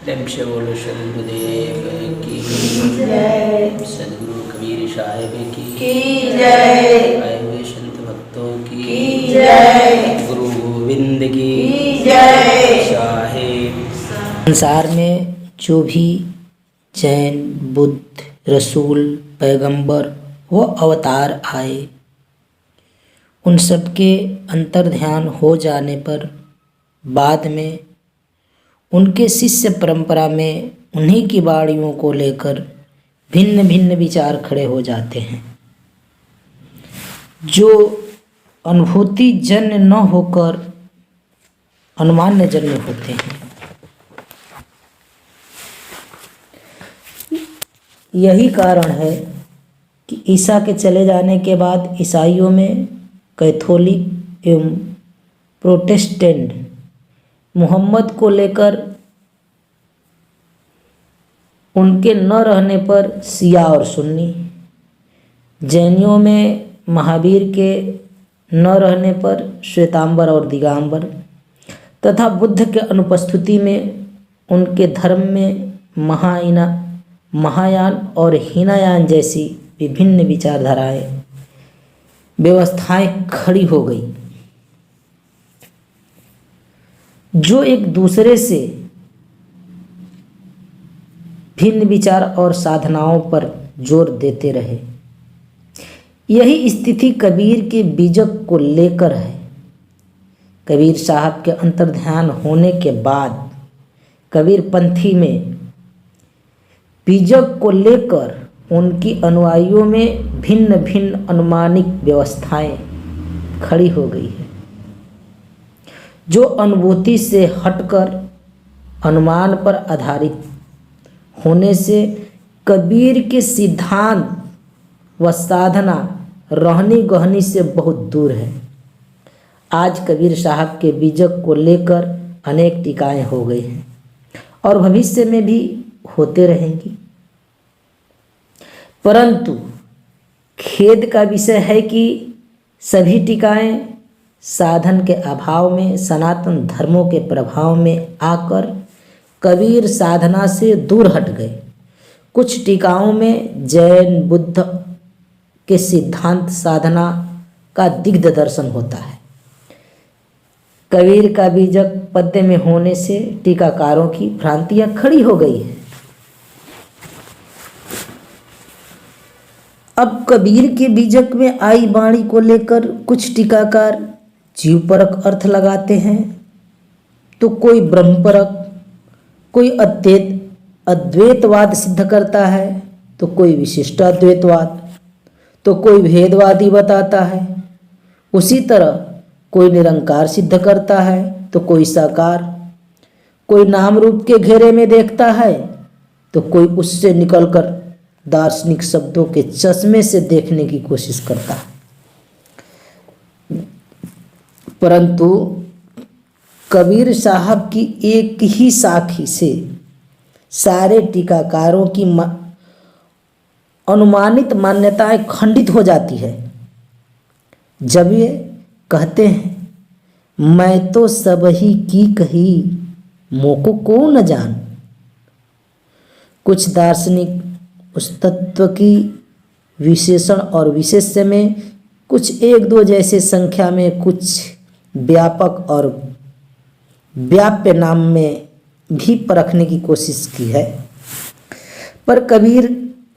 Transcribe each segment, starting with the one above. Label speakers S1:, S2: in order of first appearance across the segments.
S1: Time से बोलो सदगुरुदेव की
S2: जय।
S1: सदगुरु कबीर साहिब की
S2: जय।
S1: आए हुए संत भक्तों की
S2: जय।
S1: गुरु गोविंद की
S2: जय।
S1: साहिब। संसार में जो भी जैन, बुद्ध, रसूल, पैगंबर व अवतार आए, उन सब के अंतर्ध्यान हो जाने पर बाद में उनके शिष्य परंपरा में उन्हीं की वाणियों को लेकर भिन्न भिन्न विचार खड़े हो जाते हैं, जो अनुभूति जन्य न होकर अनुमान्य जन्य होते हैं। यही कारण है कि ईसा के चले जाने के बाद ईसाइयों में कैथोलिक एवं प्रोटेस्टेंट मोहम्मद को लेकर उनके न रहने पर शिया और सुन्नी, जैनियों में महावीर के न रहने पर श्वेतांबर और दिगंबर तथा बुद्ध के अनुपस्थिति में उनके धर्म में महायान और हीनयान जैसी विभिन्न विचारधाराएं व्यवस्थाएं खड़ी हो गई, जो एक दूसरे से भिन्न विचार और साधनाओं पर जोर देते रहे। यही स्थिति कबीर के बीजक को लेकर है। कबीर साहब के अंतर्ध्यान होने के बाद कबीर पंथी में बीजक को लेकर उनकी अनुयायियों में भिन्न भिन्न अनुमानिक व्यवस्थाएं खड़ी हो गई है, जो अनुभूति से हटकर अनुमान पर आधारित होने से कबीर के सिद्धांत व साधना रहनी गहनी से बहुत दूर है। आज कबीर साहब के बीजक को लेकर अनेक टीकाएं हो गई हैं और भविष्य में भी होते रहेंगी, परंतु खेद का विषय है कि सभी टीकाएं साधन के अभाव में सनातन धर्मों के प्रभाव में आकर कबीर साधना से दूर हट गए। कुछ टीकाओं में जैन बुद्ध के सिद्धांत साधना का दिग्ध दर्शन होता है। कबीर का बीजक पद्य में होने से टीकाकारों की भ्रांतियां खड़ी हो गई है। अब कबीर के बीजक में आई वाणी को लेकर कुछ टीकाकार जीवपरक अर्थ लगाते हैं, तो कोई ब्रह्मपरक, कोई अद्वैतवाद सिद्ध करता है, तो कोई विशिष्टाद्वैतवाद, तो कोई भेदवादी बताता है। उसी तरह कोई निरंकार सिद्ध करता है, तो कोई साकार, कोई नाम रूप के घेरे में देखता है, तो कोई उससे निकलकर दार्शनिक शब्दों के चश्मे से देखने की कोशिश करता है। परंतु कबीर साहब की एक ही साखी से सारे टीकाकारों की अनुमानित मान्यताएं खंडित हो जाती है, जब ये कहते हैं मैं तो सब ही की कही मोको को न जान। कुछ दार्शनिक उस तत्व की विशेषण और विशेष्य में कुछ एक दो जैसे संख्या में, कुछ व्यापक और व्याप्य नाम में भी परखने की कोशिश की है, पर कबीर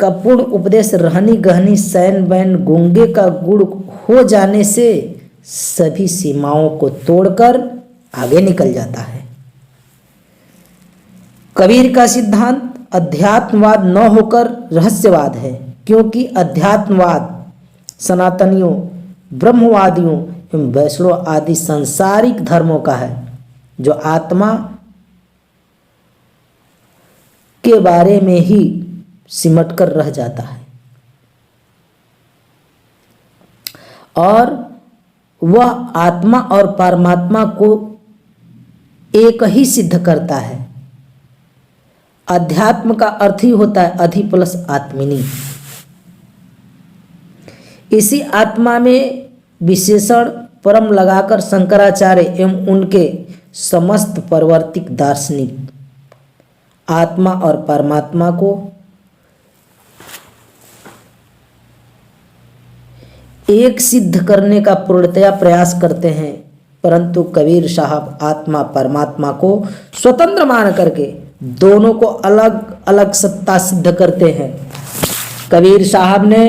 S1: का पूर्ण उपदेश रहनी गहनी सैन बैन गूंगे का गुड़ हो जाने से सभी सीमाओं को तोड़कर आगे निकल जाता है। कबीर का सिद्धांत अध्यात्मवाद न होकर रहस्यवाद है, क्योंकि अध्यात्मवाद सनातनियों, ब्रह्मवादियों एवं वैष्णव आदि सांसारिक धर्मों का है, जो आत्मा के बारे में ही सिमट कर रह जाता है और वह आत्मा और परमात्मा को एक ही सिद्ध करता है। अध्यात्म का अर्थ ही होता है अधि प्लस आत्मिनी। इसी आत्मा में विशेषण परम लगाकर शंकराचार्य एवं उनके समस्त प्रवर्तिक दार्शनिक आत्मा और परमात्मा को एक सिद्ध करने का पूर्णतया प्रयास करते हैं, परंतु कबीर साहब आत्मा परमात्मा को स्वतंत्र मान करके दोनों को अलग अलग सत्ता सिद्ध करते हैं। कबीर साहब ने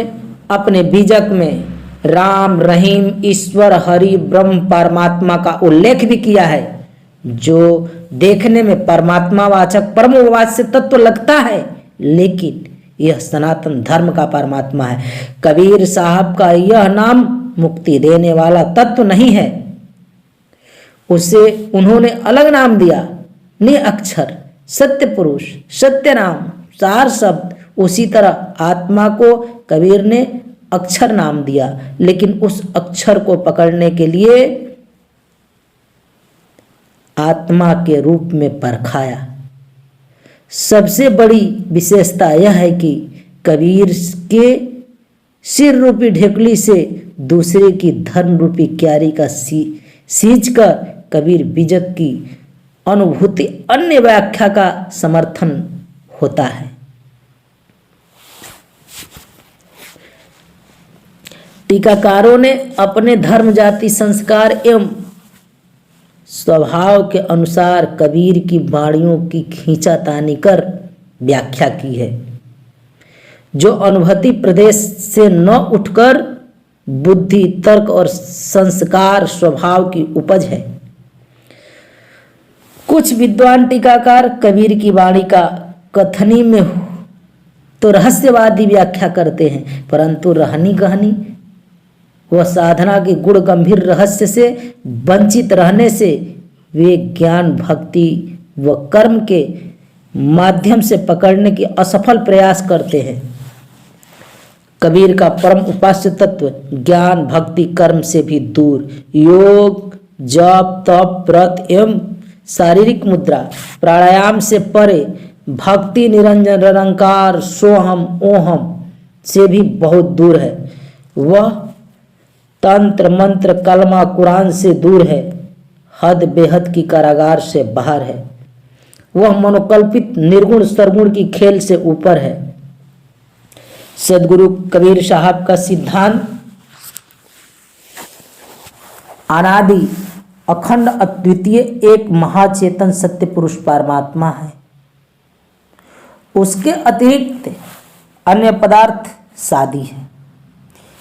S1: अपने बीजक में राम, रहीम, ईश्वर, हरि, ब्रह्म, परमात्मा का उल्लेख भी किया है, जो देखने में परमात्मा वाचक परमवाच्य तत्व लगता है, लेकिन यह सनातन धर्म का परमात्मा है। कबीर साहब का यह नाम मुक्ति देने वाला तत्व नहीं है, उसे उन्होंने अलग नाम दिया, निअक्षर, सत्य पुरुष, सत्य नाम, सार शब्द। उसी तरह आत्मा को कबीर ने अक्षर नाम दिया, लेकिन उस अक्षर को पकड़ने के लिए आत्मा के रूप में परखाया। सबसे बड़ी विशेषता यह है कि कबीर के सिर रूपी ढेकुली से दूसरे की धर्म रूपी क्यारी का सींच कर कबीर बीजक की अनुभूति अन्य व्याख्या का समर्थन होता है। टीकाकारों ने अपने धर्म, जाति, संस्कार एवं स्वभाव के अनुसार कबीर की वाणियों की खींचातानी कर व्याख्या की है, जो अनुभूति प्रदेश से न उठकर बुद्धि, तर्क और संस्कार स्वभाव की उपज है। कुछ विद्वान टीकाकार कबीर की वाणी का कथनी में तो रहस्यवादी व्याख्या करते हैं, परंतु रहनी गहनी वह साधना के गुण गंभीर रहस्य से वंचित रहने से वे ज्ञान, भक्ति व कर्म के माध्यम से पकड़ने की असफल प्रयास करते हैं। कबीर का परम उपास्य तत्व ज्ञान, भक्ति, कर्म से भी दूर, योग, जप, तप, व्रत एवं शारीरिक मुद्रा, प्राणायाम से परे, भक्ति, निरंजन, निरंकार, सोहम, ओहम से भी बहुत दूर है। वह तंत्र, मंत्र, कलमा, कुरान से दूर है, हद बेहद की कारागार से बाहर है। वह मनोकल्पित निर्गुण सरगुण की खेल से ऊपर है। सदगुरु कबीर साहब का सिद्धांत अनादि, अखंड, अद्वितीय एक महाचेतन सत्य पुरुष परमात्मा है। उसके अतिरिक्त अन्य पदार्थ सादी है।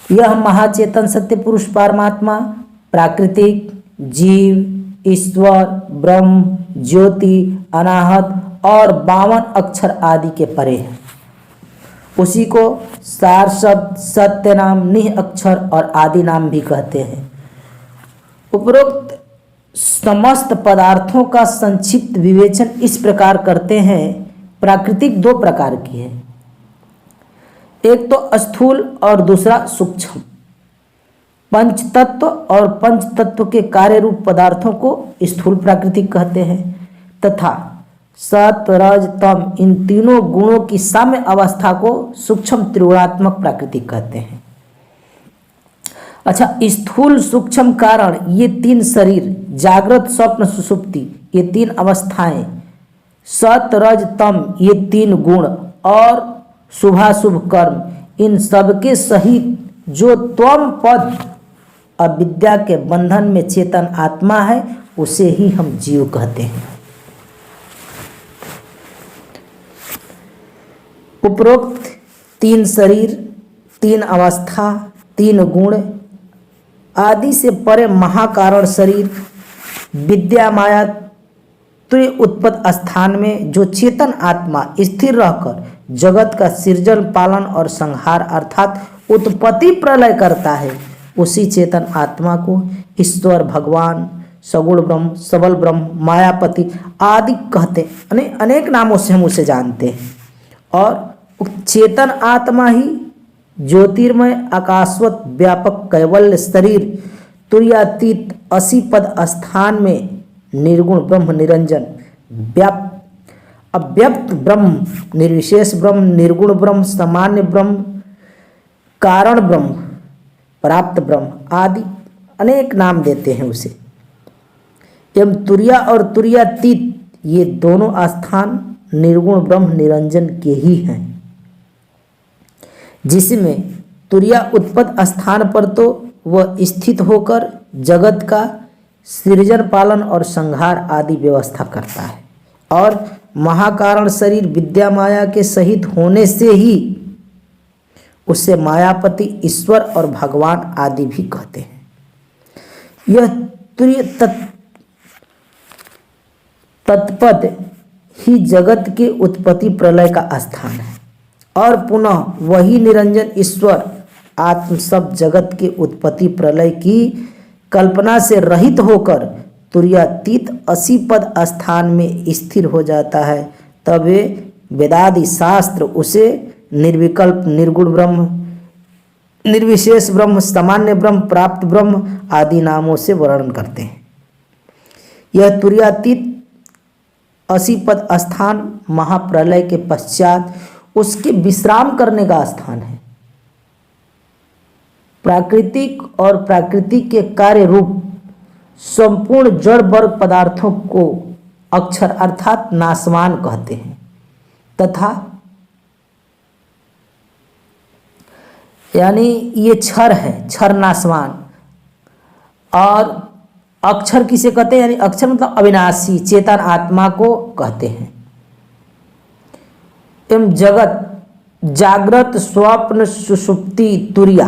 S1: यह महाचेतन सत्य पुरुष परमात्मा प्राकृतिक, जीव, ईश्वर, ब्रह्म, ज्योति, अनाहत और 52 अक्षर आदि के परे है। उसी को सार शब्द, सत्य नाम, निह अक्षर और आदि नाम भी कहते हैं। उपरोक्त समस्त पदार्थों का संक्षिप्त विवेचन इस प्रकार करते हैं। प्राकृतिक 2 प्रकार की है, एक तो स्थूल और दूसरा सूक्ष्म। पंचतत्व और पंचतत्व के कार्य रूप पदार्थों को स्थूल प्राकृतिक कहते हैं तथा सत, रज, तम इन तीनों गुणों की साम्य अवस्था को सूक्ष्म त्रिगुणात्मक प्राकृतिक कहते हैं। अच्छा, स्थूल, सूक्ष्म कारण ये 3 शरीर, जागृत, स्वप्न, सुषुप्ति ये 3 अवस्थाएं, सत, रज, तम ये 3 गुण और शुभाशुभ कर्म, इन सबके सहित जो त्वम पद अविद्या के बंधन में चेतन आत्मा है, उसे ही हम जीव कहते हैं। उपरोक्त 3 शरीर, 3 अवस्था, 3 गुण आदि से परे महाकारण शरीर विद्या माया तुय उत्पत्त स्थान में जो चेतन आत्मा स्थिर रहकर जगत का सृजन, पालन और संहार अर्थात उत्पत्ति प्रलय करता है, उसी चेतन आत्मा को ईश्वर, भगवान, सगुण ब्रह्म, सबल ब्रह्म, मायापति आदि कहते। अनेक नामों से हम उसे जानते हैं। और चेतन आत्मा ही ज्योतिर्मय, आकाशवत, व्यापक, कैवल्य शरीर, तुर्यातीत 80 पद स्थान में निर्गुण ब्रह्म, निरंजन, अव्यक्त ब्रह्म, निर्विशेष ब्रह्म, निर्गुण ब्रह्म, सामान्य ब्रह्म, कारण ब्रह्म, प्राप्त ब्रह्म आदि अनेक नाम देते हैं उसे। एवं तुर्या और तुर्यातीत ये दोनों स्थान निर्गुण ब्रह्म निरंजन के ही हैं, जिसमें तुरीया उत्पत्त स्थान पर तो वह स्थित होकर जगत का सृजन पालन और संहार आदि व्यवस्था करता है, और महाकारण शरीर विद्या माया के सहित होने से ही उसे मायापति ईश्वर और भगवान आदि भी कहते हैं। यह तुरीय तत्पद ही जगत के उत्पत्ति प्रलय का स्थान है, और पुनः वही निरंजन ईश्वर आत्म सब जगत के उत्पत्ति प्रलय की कल्पना से रहित होकर तुरीयातीत 80 पद स्थान में स्थिर हो जाता है। तब वे वेदादि शास्त्र उसे निर्विकल्प निर्गुण ब्रह्म, निर्विशेष ब्रह्म, सामान्य ब्रह्म, प्राप्त ब्रह्म आदि नामों से वर्णन करते हैं। यह तुरीयातीत 80 पद स्थान महाप्रलय के पश्चात उसके विश्राम करने का स्थान है। प्राकृतिक और प्राकृतिक के कार्य रूप संपूर्ण जड़ वर्ग पदार्थों को अक्षर अर्थात नासवान कहते हैं, तथा यानी ये क्षर है, क्षर नासवान, और अक्षर किसे कहते हैं, यानी अक्षर मतलब अविनाशी चेतन आत्मा को कहते हैं। एवं जगत जागृत स्वप्न सुषुप्ति तुरीया,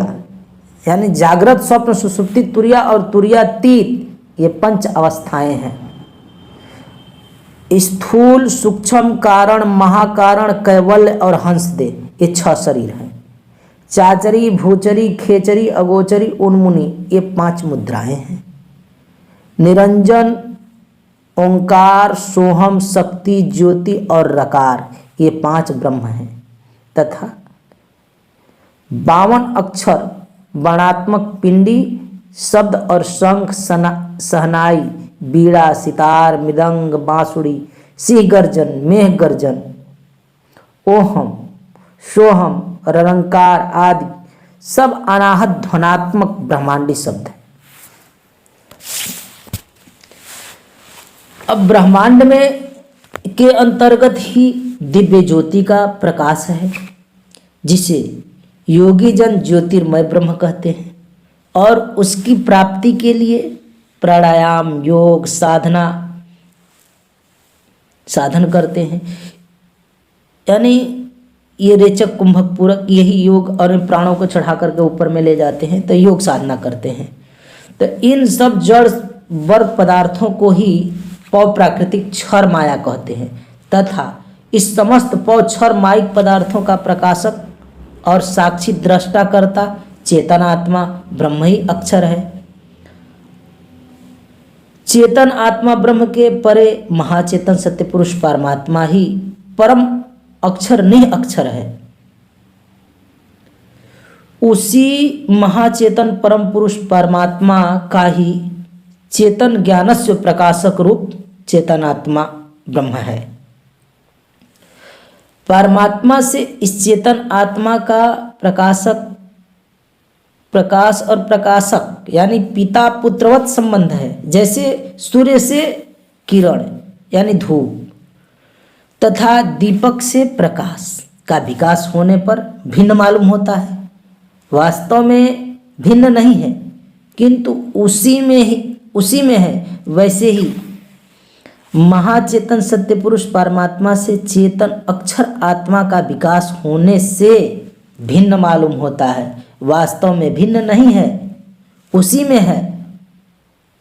S1: यानी जागृत स्वप्न सुषुप्ति तुरीया और तुरीयातीत ये 5 अवस्थाएं हैं। स्थूल, सूक्ष्म, कारण, महाकारण, कैवल्य और हंसदेव ये 6 शरीर हैं। चाचरी, भूचरी, खेचरी, अगोचरी, उन्मुनि ये 5 मुद्राएं हैं। निरंजन, ओंकार, सोहम, शक्ति, ज्योति और रकार ये 5 ब्रह्म हैं, तथा 52 अक्षर वर्णात्मक पिंडी, शब्द और शंख, सहनाई, बीड़ा, सितार, मृदंग, बांसुरी, सिंह गर्जन, मेघ गर्जन, ओहम, सोहम, रंकार आदि सब अनाहत ध्वनात्मक ब्रह्मांडी शब्द है। अब ब्रह्मांड में के अंतर्गत ही दिव्य ज्योति का प्रकाश है, जिसे योगी जन ज्योतिर्मय ब्रह्म कहते हैं, और उसकी प्राप्ति के लिए प्राणायाम, योग, साधन करते हैं। यानी ये रेचक, कुंभक, पूरक यही योग, और प्राणों को चढ़ा करके ऊपर में ले जाते हैं तो योग साधना करते हैं। तो इन सब जड़ वर्ग पदार्थों को ही पौ प्राकृतिक क्षर माया कहते हैं, तथा इस समस्त पौ क्षर माइक पदार्थों का प्रकाशक और साक्षी दृष्टा करता चेतन आत्मा ब्रह्म ही अक्षर है। चेतन आत्मा ब्रह्म के परे महाचेतन सत्य पुरुष परमात्मा ही परम अक्षर निह अक्षर है। उसी महाचेतन परम पुरुष परमात्मा का ही चेतन ज्ञानस्य प्रकाशक रूप चेतन आत्मा ब्रह्म है। परमात्मा से इस चेतन आत्मा का प्रकाश और प्रकाशक यानी पिता पुत्रवत संबंध है। जैसे सूर्य से किरण यानी धूप तथा दीपक से प्रकाश का विकास होने पर भिन्न मालूम होता है, वास्तव में भिन्न नहीं है, किंतु उसी में है। वैसे ही महाचेतन सत्य पुरुष परमात्मा से चेतन अक्षर आत्मा का विकास होने से भिन्न मालूम होता है, वास्तव में भिन्न नहीं है, उसी में है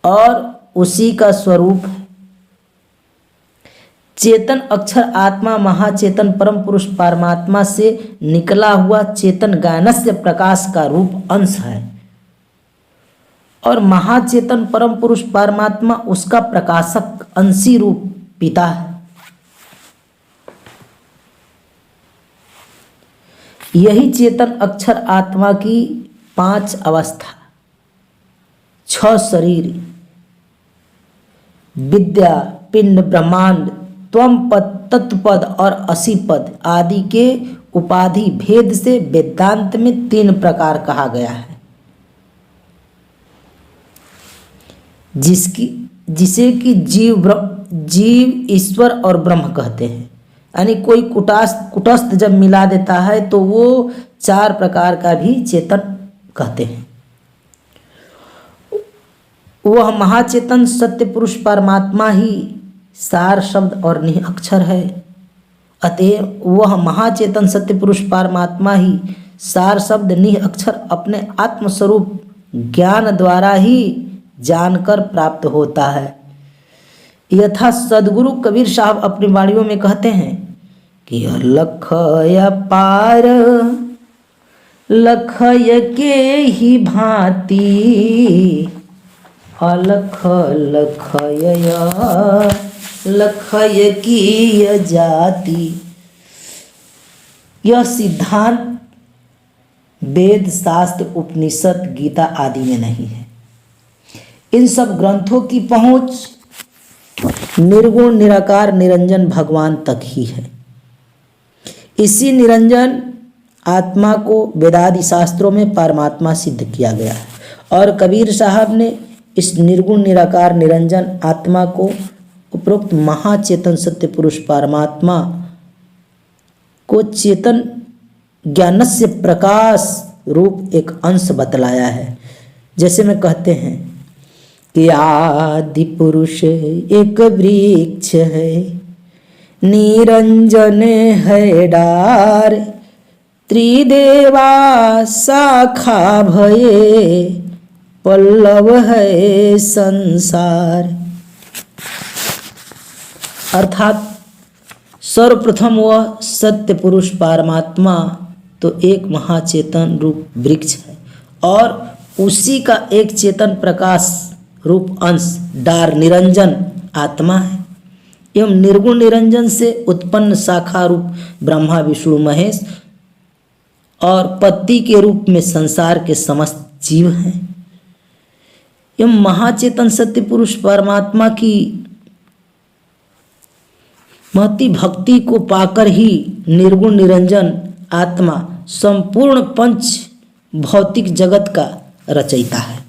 S1: और उसी का स्वरूप है। चेतन अक्षर आत्मा महाचेतन परम पुरुष परमात्मा से निकला हुआ चेतन ज्ञानस्य प्रकाश का रूप अंश है, और महाचेतन परम पुरुष परमात्मा उसका प्रकाशक अंशी रूप पिता है। यही चेतन अक्षर आत्मा की 5 अवस्था, 6 शरीर, विद्या, पिंड, ब्रह्मांड, त्वम पद, तत्पद और 80 पद आदि के उपाधि भेद से वेदांत में 3 प्रकार कहा गया है, जिसे कि जीव, ईश्वर और ब्रह्म कहते हैं। यानी कोई कुटस्थ जब मिला देता है तो वो 4 प्रकार का भी चेतन कहते हैं। वह महाचेतन सत्य पुरुष परमात्मा ही सार शब्द और निह अक्षर है। अतएव वह महाचेतन सत्य पुरुष परमात्मा ही सार शब्द निह अक्षर अपने आत्मस्वरूप ज्ञान द्वारा ही जानकर प्राप्त होता है। यथा सद्गुरु कबीर साहब अपनी वाणियों में कहते हैं कि अलख अपार लखय के ही भांति अलख लखय लखय की जाति। यह सिद्धांत वेद शास्त्र उपनिषद गीता आदि में नहीं है। इन सब ग्रंथों की पहुंच निर्गुण निराकार निरंजन भगवान तक ही है। इसी निरंजन आत्मा को वेदादि शास्त्रों में परमात्मा सिद्ध किया गया है और कबीर साहब ने इस निर्गुण निराकार निरंजन आत्मा को उपरोक्त महाचेतन सत्य पुरुष परमात्मा को चेतन ज्ञानस्य प्रकाश रूप एक अंश बतलाया है। जैसे में कहते हैं कि आदि पुरुष एक वृक्ष है, निरंजन है डार, त्रिदेवा शाखा भये, पल्लव है संसार। अर्थात सर्वप्रथम वह सत्य पुरुष परमात्मा तो एक महाचेतन रूप वृक्ष है और उसी का एक चेतन प्रकाश रूप अंश डार निरंजन आत्मा है। एवं निर्गुण निरंजन से उत्पन्न शाखा रूप ब्रह्मा विष्णु महेश और पत्ती के रूप में संसार के समस्त जीव हैं। एवं महाचेतन सत्य पुरुष परमात्मा की महती भक्ति को पाकर ही निर्गुण निरंजन आत्मा संपूर्ण पंच भौतिक जगत का रचयिता है।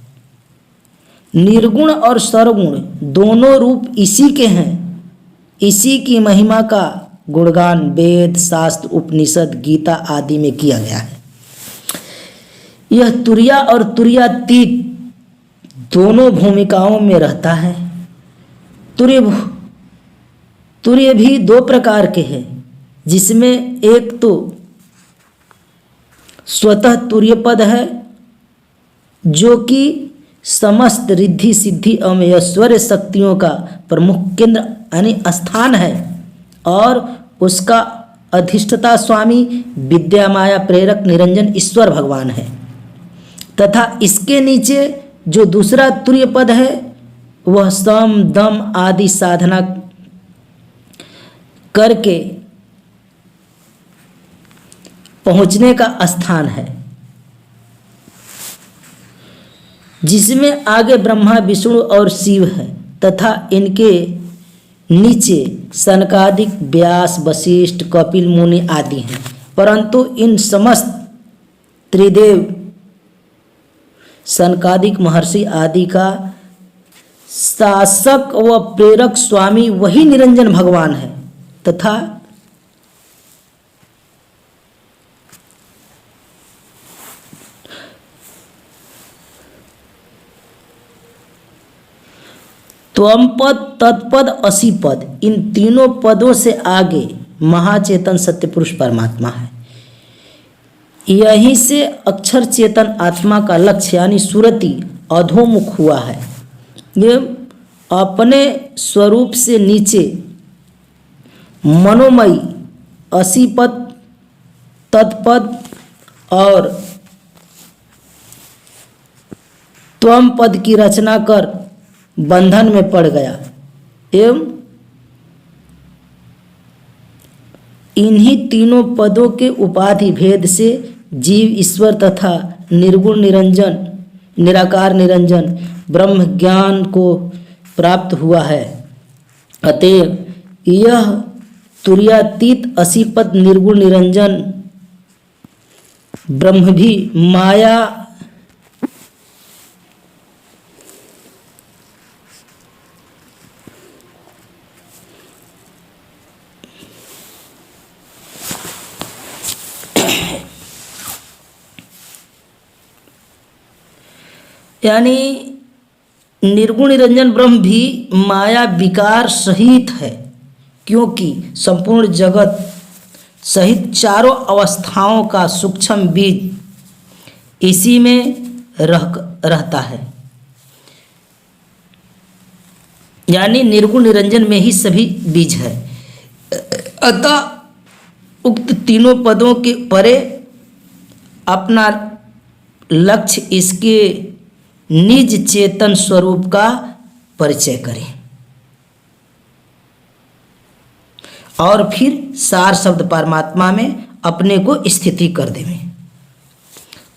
S1: निर्गुण और सर्वगुण दोनों रूप इसी के हैं। इसी की महिमा का गुणगान वेद शास्त्र उपनिषद गीता आदि में किया गया है। यह तुर्या और तुर्यातीत दोनों भूमिकाओं में रहता है। तुर्य भी 2 प्रकार के हैं, जिसमें एक तो स्वतः तुर्य पद है जो कि समस्त रिद्धि सिद्धि एवं ऐश्वर्य शक्तियों का प्रमुख केंद्र यानी स्थान है और उसका अधिष्ठता स्वामी विद्या माया प्रेरक निरंजन ईश्वर भगवान है। तथा इसके नीचे जो दूसरा तुर्य पद है वह सम दम आदि साधना करके पहुंचने का स्थान है, जिसमें आगे ब्रह्मा विष्णु और शिव है तथा इनके नीचे सनकादिक व्यास वशिष्ठ कपिल मुनि आदि हैं। परंतु इन समस्त त्रिदेव सनकादिक महर्षि आदि का शासक व प्रेरक स्वामी वही निरंजन भगवान है तथा त्वम पद तत्पद असी पद इन तीनों पदों से आगे महाचेतन सत्य पुरुष परमात्मा है। यहीं से अक्षर चेतन आत्मा का लक्ष्य यानी सुरति अधोमुख हुआ है। ये अपने स्वरूप से नीचे मनोमयी असी पद तत्पद और त्वम पद की रचना कर बंधन में पड़ गया एवं इन्हीं तीनों पदों के उपाधि भेद से जीव ईश्वर तथा निर्गुण निरंजन निराकार निरंजन ब्रह्म ज्ञान को प्राप्त हुआ है। अतएव यह तुर्यातीत असीपद निर्गुण निरंजन ब्रह्म भी माया यानी निर्गुण निरंजन ब्रह्म भी माया विकार सहित है, क्योंकि संपूर्ण जगत सहित चारों अवस्थाओं का सूक्ष्म बीज इसी में रहता है। यानी निर्गुण निरंजन में ही सभी बीज है। अतः उक्त तीनों पदों के परे अपना लक्ष्य इसके निज चेतन स्वरूप का परिचय करें और फिर सार शब्द परमात्मा में अपने को स्थिति कर देवें।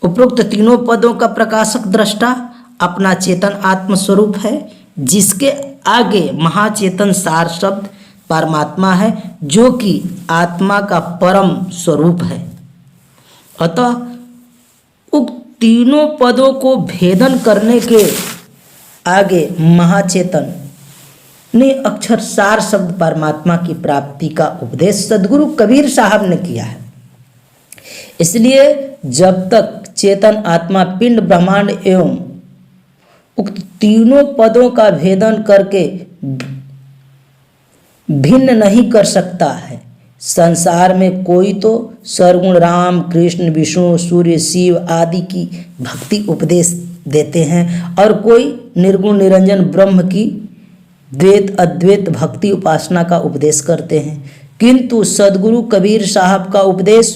S1: उपरोक्त तीनों पदों का प्रकाशक दृष्टा अपना चेतन आत्मस्वरूप है, जिसके आगे महाचेतन सार शब्द परमात्मा है, जो कि आत्मा का परम स्वरूप है। अतः उक्त तीनों पदों को भेदन करने के आगे महाचेतन ने अक्षर सार शब्द परमात्मा की प्राप्ति का उपदेश सद्गुरु कबीर साहब ने किया है। इसलिए जब तक चेतन आत्मा पिंड ब्रह्मांड एवं उक्त तीनों पदों का भेदन करके भिन्न नहीं कर सकता है, संसार में कोई तो सरगुण राम कृष्ण विष्णु सूर्य शिव आदि की भक्ति उपदेश देते हैं और कोई निर्गुण निरंजन ब्रह्म की द्वैत अद्वैत भक्ति उपासना का उपदेश करते हैं। किंतु सद्गुरु कबीर साहब का उपदेश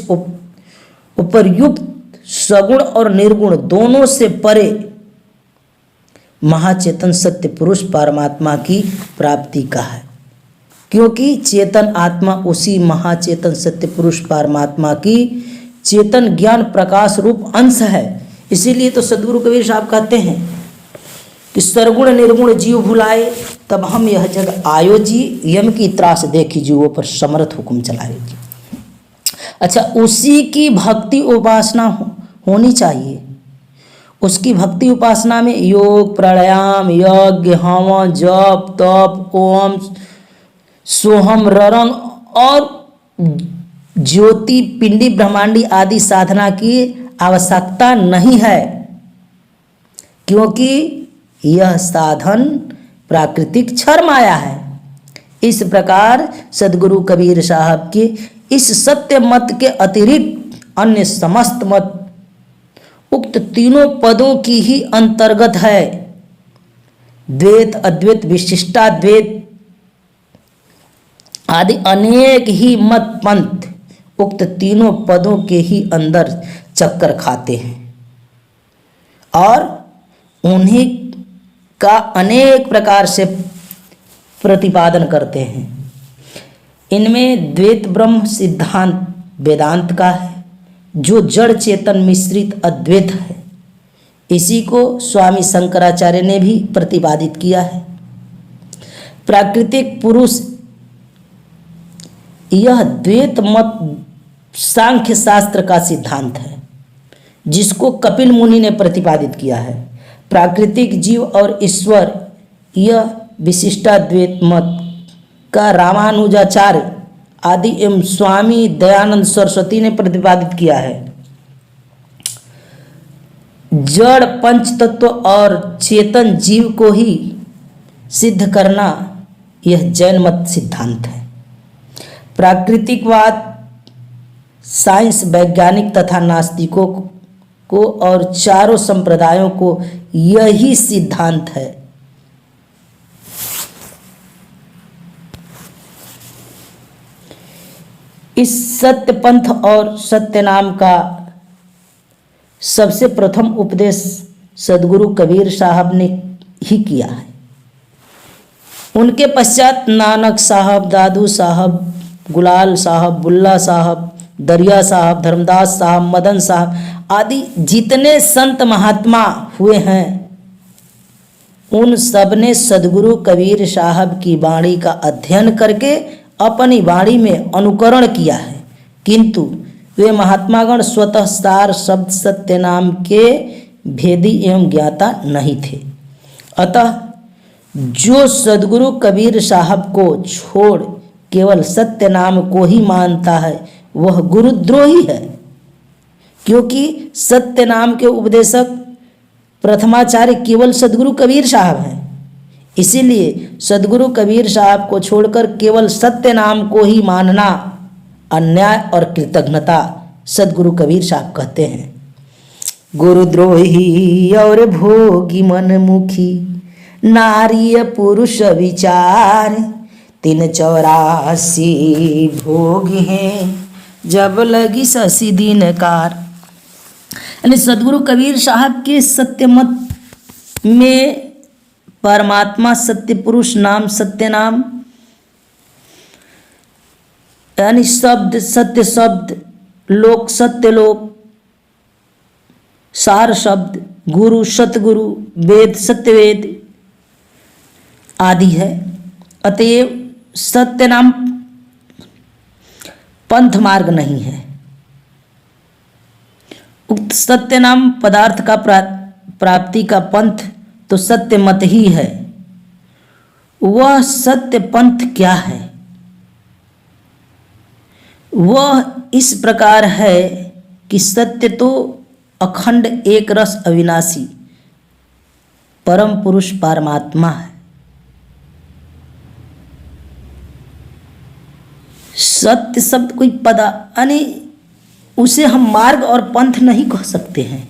S1: उपर्युक्त सगुण और निर्गुण दोनों से परे महाचेतन सत्य पुरुष परमात्मा की प्राप्ति का है, क्योंकि चेतन आत्मा उसी महाचेतन सत्य पुरुष परमात्मा की चेतन ज्ञान प्रकाश रूप अंश है। इसीलिए तो सद्गुरु कबीर साहब कहते हैं कि सरगुण निर्गुण जीव भुलाए, तब हम यह जग आयो जी, यम की त्रास देखी जीवों पर समर्थ हुक्म चलाएगी। अच्छा, उसी की भक्ति उपासना होनी चाहिए। उसकी भक्ति उपासना में योग प्राणायाम यज्ञ हवन जप तप ओम सोहम ररंग और ज्योति पिंडी ब्रह्मांडी आदि साधना की आवश्यकता नहीं है, क्योंकि यह साधन प्राकृतिक क्षर माया है। इस प्रकार सद्गुरु कबीर साहब के इस सत्य मत के अतिरिक्त अन्य समस्त मत उक्त तीनों पदों की ही अंतर्गत है। द्वैत अद्वैत विशिष्टाद्वैत आदि अनेक ही मत पंथ उक्त तीनों पदों के ही अंदर चक्कर खाते हैं और उन्हीं का अनेक प्रकार से प्रतिपादन करते हैं। इनमें द्वैत ब्रह्म सिद्धांत वेदांत का है, जो जड़ चेतन मिश्रित अद्वैत है। इसी को स्वामी शंकराचार्य ने भी प्रतिपादित किया है। प्राकृतिक पुरुष यह द्वैत मत सांख्य शास्त्र का सिद्धांत है, जिसको कपिल मुनि ने प्रतिपादित किया है। प्राकृतिक जीव और ईश्वर यह विशिष्टाद्वैत मत का रामानुजाचार्य आदि एवं स्वामी दयानंद सरस्वती ने प्रतिपादित किया है। जड़ पंच तत्व और चेतन जीव को ही सिद्ध करना यह जैन मत सिद्धांत है। प्राकृतिकवाद साइंस वैज्ञानिक तथा नास्तिकों को और चारों संप्रदायों को यही सिद्धांत है। इस सत्य पंथ और सत्य नाम का सबसे प्रथम उपदेश सद्गुरु कबीर साहब ने ही किया है। उनके पश्चात नानक साहब, दादू साहब, गुलाल साहब, बुल्ला साहब, दरिया साहब, धर्मदास साहब, मदन साहब आदि जितने संत महात्मा हुए हैं, उन सब ने सद्गुरु कबीर साहब की वाणी का अध्ययन करके अपनी वाणी में अनुकरण किया है। किंतु वे महात्मागण स्वतः सार शब्द सत्य नाम के भेदी एवं ज्ञाता नहीं थे। अतः जो सद्गुरु कबीर साहब को छोड़ केवल सत्य नाम को ही मानता है, वह गुरुद्रोही है, क्योंकि सत्य नाम के उपदेशक प्रथमाचार्य केवल सदगुरु कबीर साहब हैं। इसीलिए सदगुरु कबीर साहब को छोड़कर केवल सत्य नाम को ही मानना अन्याय और कृतज्ञता, सदगुरु कबीर साहब कहते हैं। गुरुद्रोही और भोगी मनमुखी नारी पुरुष विचार, 384 भोग हैं जब लगी शशि दिनकार। यानी सदगुरु कबीर साहब के सत्य मत में परमात्मा सत्य पुरुष नाम सत्य नाम यानी शब्द सत्य शब्द, लोक सत्य लोक, सार शब्द, गुरु सतगुरु, वेद सत्य वेद आदि है। अतएव सत्य नाम पंथ मार्ग नहीं है। उक्त सत्य नाम पदार्थ का प्राप्ति का पंथ तो सत्य मत ही है। वह सत्य पंथ क्या है? वह इस प्रकार है कि सत्य तो अखंड एक रस अविनाशी परम पुरुष परमात्मा है। सत्य शब्द कोई पदा यानी उसे हम मार्ग और पंथ नहीं कह सकते हैं,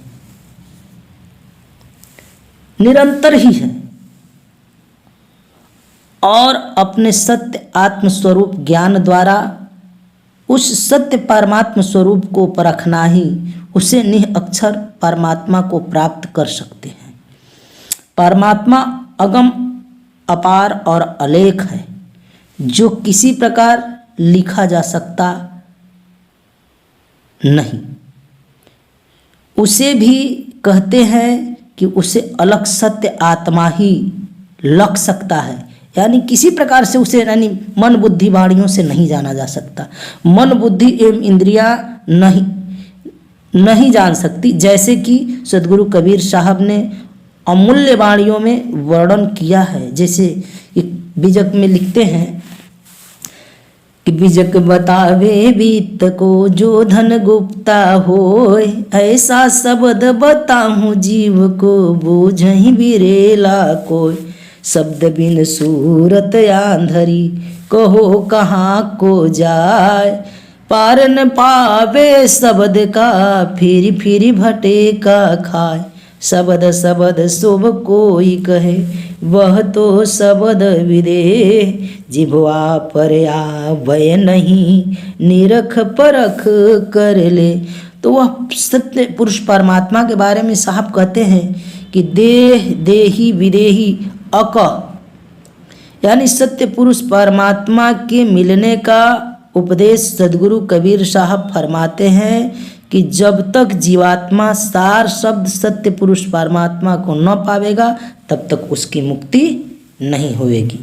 S1: निरंतर ही है और अपने सत्य आत्मस्वरूप ज्ञान द्वारा उस सत्य परमात्म स्वरूप को परखना ही उसे निरअक्षर परमात्मा को प्राप्त कर सकते हैं। परमात्मा अगम अपार और अलेख है, जो किसी प्रकार लिखा जा सकता नहीं। उसे भी कहते हैं कि उसे अलग सत्य आत्मा ही लग सकता है, यानी किसी प्रकार से उसे यानी मन बुद्धि वाणियों से नहीं जाना जा सकता। मन बुद्धि एवं इंद्रियां नहीं जान सकती, जैसे कि सदगुरु कबीर साहब ने अमूल्य वाणियों में वर्णन किया है। जैसे बीजक में लिखते हैं कि बीजक बतावे बीत को जो धन गुप्ता होय, ऐसा शब्द बताहूँ जीव को बूझहि बिरेला कोय। शब्द बिन सूरत आंधरी कहो कहाँ को जाय, पार न पावे शब्द का फिर फिर भटे का खाए। शब्द शब्द शुभ कोई कहे वह तो शब्द विदेह, जिभवा पर आवे नहीं निरख परख कर ले। तो वह सत्य पुरुष परमात्मा के बारे में साहब कहते हैं कि देह देही विदेही अक, यानी सत्य पुरुष परमात्मा के मिलने का उपदेश सदगुरु कबीर साहब फरमाते हैं कि जब तक जीवात्मा सार शब्द सत्य पुरुष परमात्मा को न पावेगा तब तक उसकी मुक्ति नहीं होएगी।